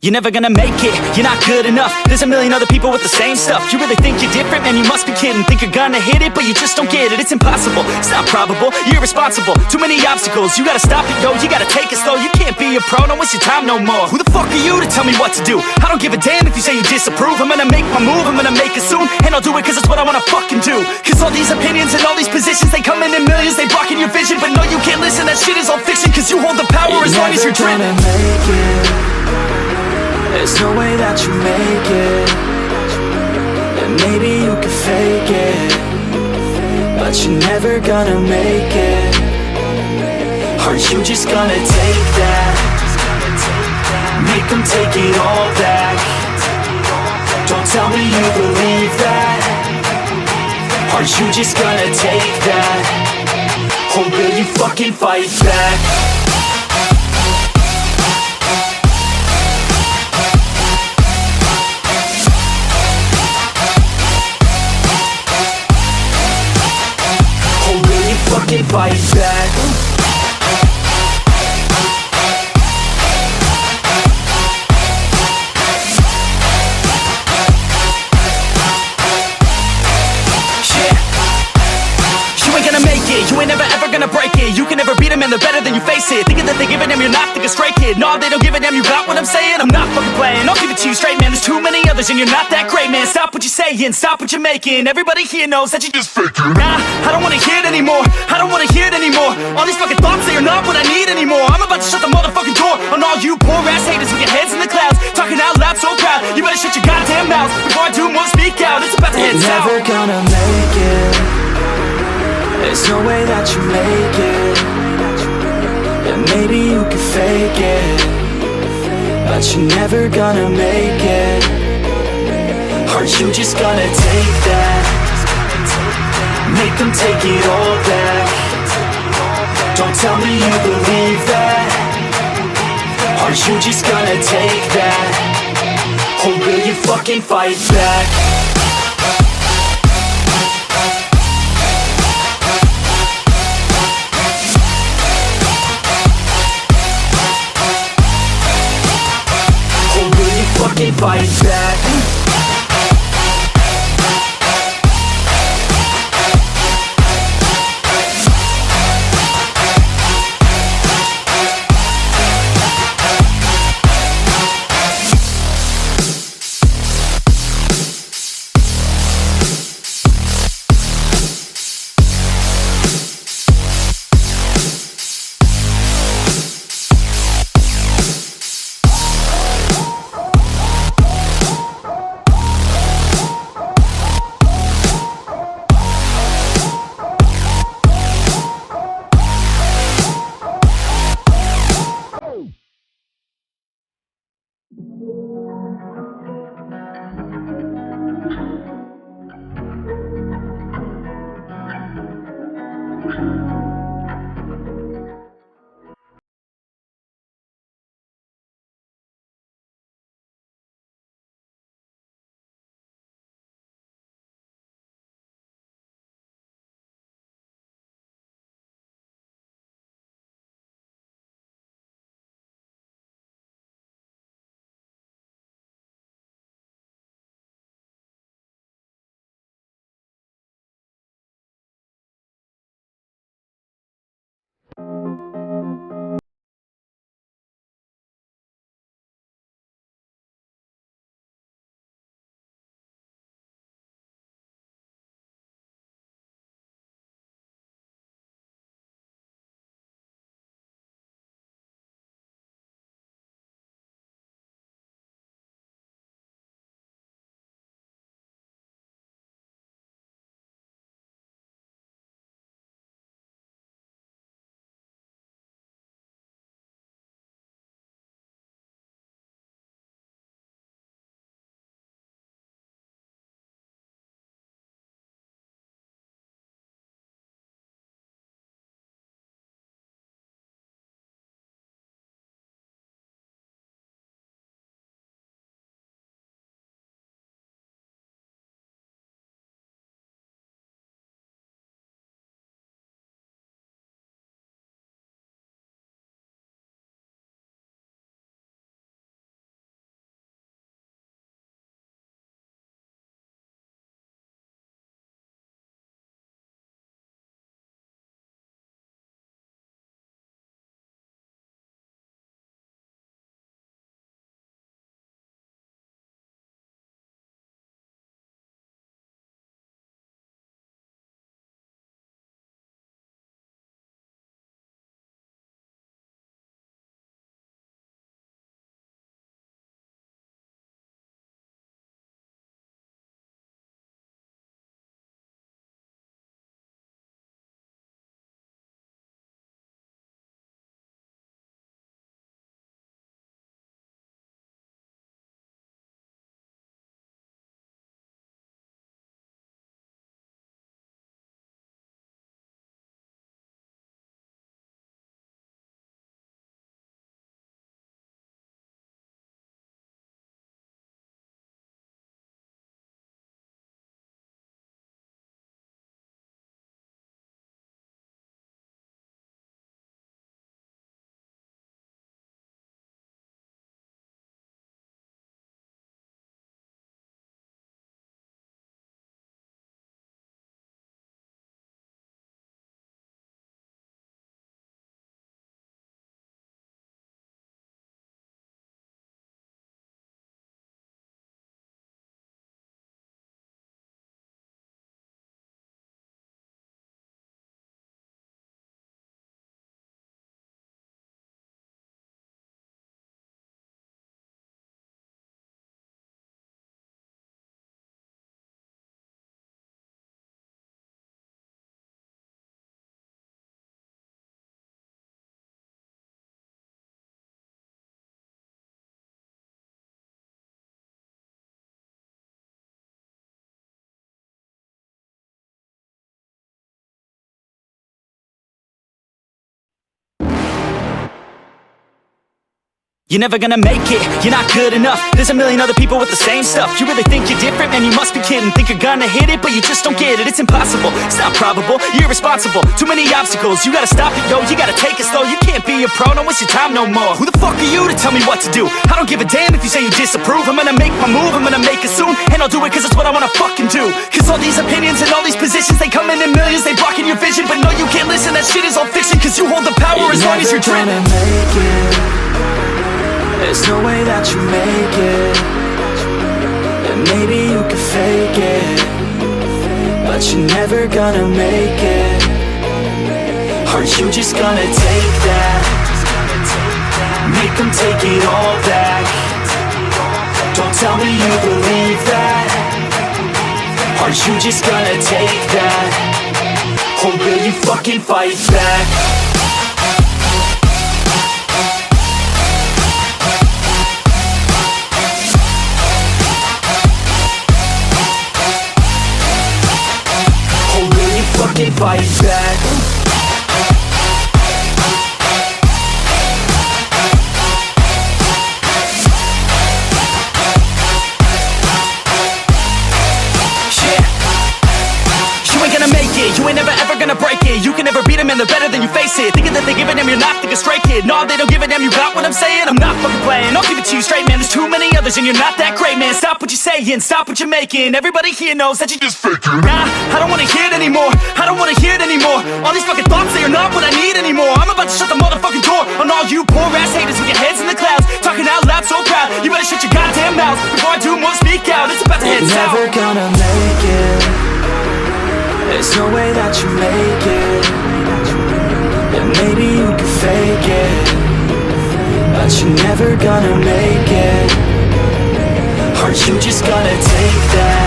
You're never gonna make it, you're not good enough. There's a million other people with the same stuff. You really think you're different? Man, you must be kidding. Think you're gonna hit it, but you just don't get it. It's impossible, it's not probable, you're irresponsible. Too many obstacles, you gotta stop it, yo. You gotta take it slow, you can't be a pro. Don't waste your time no more. Who the fuck are you to tell me what to do? I don't give a damn if you say you disapprove. I'm gonna make my move, I'm gonna make it soon. And I'll do it cause it's what I wanna fucking do. Cause all these opinions and all these positions, they come in millions, they blocking your vision. But no, you can't listen, that shit is all fiction. Cause you hold the power as long as you're driven. There's no way that you make it. And maybe you can fake it, but you're never gonna make it. Are you just gonna take that? Make them take it all back. Don't tell me you believe that. Are you just gonna take that? Or will you fucking fight back? Fucking fight back. You ain't gonna make it, you ain't never ever gonna break it. You can never beat them and they're better than you face it. Thinking that they give a damn, you're not thinking straight, kid. No, they don't give a damn, you got what I'm saying? I'm not fucking playing, I'll give it to you straight, man. There's too many others and you're not that great, man. Stop what you're saying, stop what you're making. Everybody here knows that you just faking. Nah, I don't wanna hear it anymore, I don't wanna hear it anymore. All these fucking thoughts, they are not what I need anymore. I'm about to shut the motherfucking door on all you poor ass haters with your heads in the clouds, talking out loud so proud. You better shut your goddamn mouth before I do more, speak out. It's about to head south. You're never gonna make it. There's no way that you make it. And maybe you can fake it, but you're never gonna make it. Are you just gonna take that? Make them take it all back. Don't tell me you believe that. Are you just gonna take that? Or will you fucking fight back? Fucking fight back. You're never gonna make it, you're not good enough. There's a million other people with the same stuff. You really think you're different? Man, you must be kidding. Think you're gonna hit it, but you just don't get it. It's impossible, it's not probable, you're irresponsible. Too many obstacles, you gotta stop it, yo. You gotta take it slow, you can't be a pro. Don't waste your time no more. Who the fuck are you to tell me what to do? I don't give a damn if you say you disapprove. I'm gonna make my move, I'm gonna make it soon. And I'll do it cause it's what I wanna fucking do. Cause all these opinions and all these positions, they come in millions, they blocking your vision. But no, you can't listen, that shit is all fiction. Cause you hold the power as long as you're dreaming. Make it. There's no way that you make it. And maybe you can fake it, but you're never gonna make it. Aren't you just gonna take that? Make them take it all back. Don't tell me you believe that. Aren't you just gonna take that? Or will you fucking fight back? Fucking fight back. You ain't gonna make it, you ain't never ever gonna break it. You can never beat them and they're better than you face it. Thinking that they give a damn, you're not, think a straight kid. No, they don't give a damn, you got what I'm saying? I'm not fucking playing, I'll give it to you straight, man. There's too many others and you're not that great, man. Stop what you're saying, stop what you're making. Everybody here knows that you just faking. Nah, I don't wanna hear it anymore, I don't wanna hear it anymore. All these fucking thoughts, they are not what I need anymore. I'm about to shut the motherfucking door on all you poor ass haters with your heads in the clouds, talking out loud so proud. You better shut your goddamn mouth before I do more, speak out. It's about to head south. You're never gonna make it. There's no way that you make it. And maybe you can fake it, but you're never gonna make it. Aren't you just gonna take that?